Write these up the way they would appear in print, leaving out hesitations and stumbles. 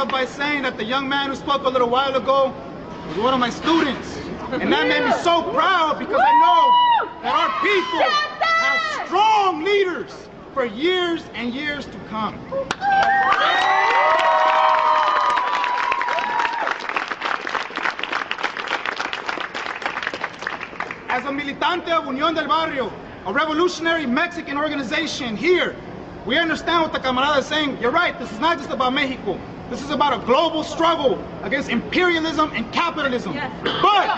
off by saying that the young man who spoke a little while ago was one of my students. And that made me so proud because I know that our people have strong leaders for years and years to come. As a militante of Unión del Barrio, a revolutionary Mexican organization here, we understand what the camarada is saying. You're right, this is not just about Mexico. This is about a global struggle against imperialism and capitalism. Yes. But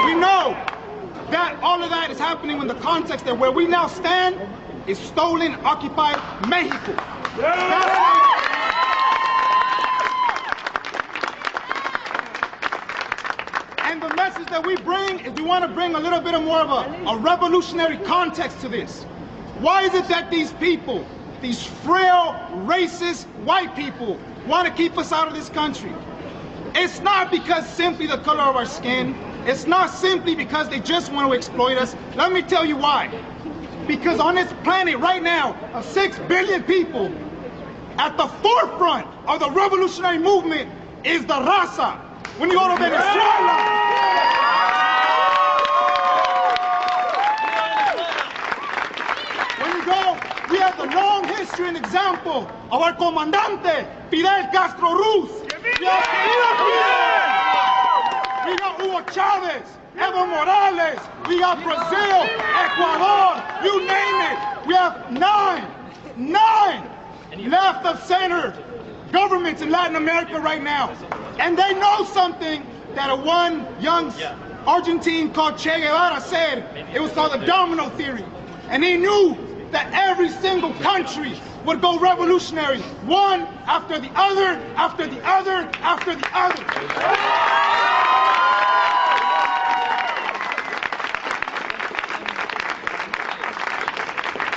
we know that all of that is happening in the context that where we now stand is stolen, occupied Mexico. And the message that we bring is we want to bring a little bit more of a revolutionary context to this. Why is it that these people, these frail, racist, white people, want to keep us out of this country? It's not because simply the color of our skin. It's not simply because they just want to exploit us. Let me tell you why. Because on this planet right now, of 6 billion people, at the forefront of the revolutionary movement is the Raza. When you go to Venezuela, when you go, we have the long history and example of our comandante, Fidel Castro Ruz. We got Hugo Chavez, Evo Morales, we got Brazil, Ecuador, you name it. We have nine left of center governments in Latin America right now. And they know something that one young Argentine called Che Guevara said. It was called the domino theory. And he knew that every single country would go revolutionary, one after the other, after the other, after the other.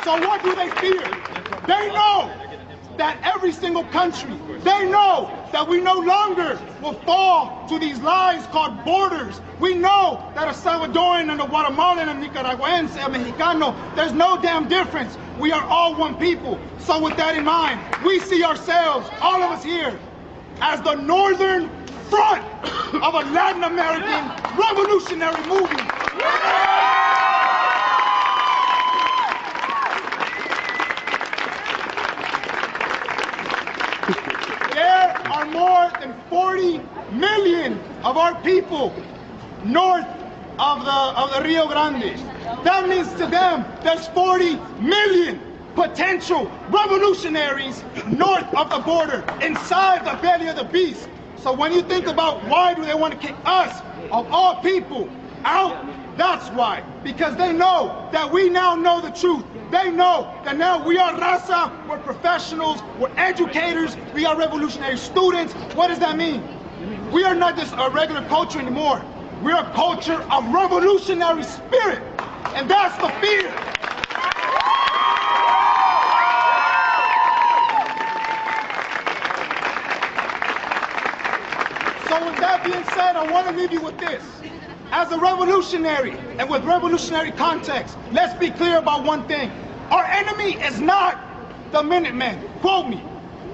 So what do they fear? They know that every single country, they know that we no longer will fall to these lies called borders. We know that a Salvadoran and a Guatemalan and a Nicaraguense and a Mexicano, there's no damn difference. We are all one people. So with that in mind, we see ourselves, all of us here, as the northern front of a Latin American revolutionary movement. There are more than 40 million of our people north of the Rio Grande. That means to them, there's 40 million potential revolutionaries north of the border, inside the belly of the beast. So when you think about why do they want to kick us, of all people, out, that's why. Because they know that we now know the truth. They know that now we are Raza, we're professionals, we're educators, we are revolutionary students. What does that mean? We are not just a regular culture anymore. We're a culture of revolutionary spirit. And that's the fear. So with that being said, I want to leave you with this. As a revolutionary, and with revolutionary context, let's be clear about one thing. Our enemy is not the Minutemen. Quote me.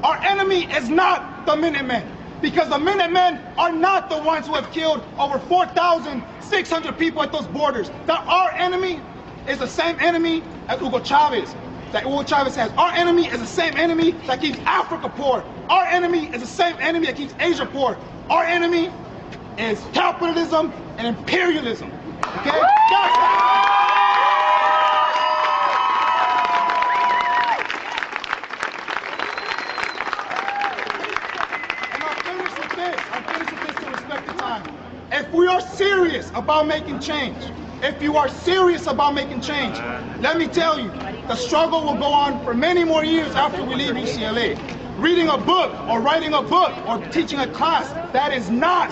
Our enemy is not the Minutemen. Because the Minutemen are not the ones who have killed over 4,600 people at those borders. That our enemy is the same enemy as Hugo Chavez, that Hugo Chavez has. Our enemy is the same enemy that keeps Africa poor. Our enemy is the same enemy that keeps Asia poor. Our enemy is capitalism and imperialism. Okay? If we are serious about making change, if you are serious about making change, let me tell you, the struggle will go on for many more years after we leave UCLA. Reading a book or writing a book or teaching a class, that is not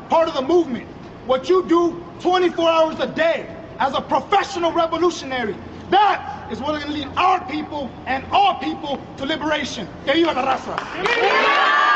part of the movement. What you do 24 hours a day as a professional revolutionary, that is what is going to lead our people and all people to liberation. Que viva la raza!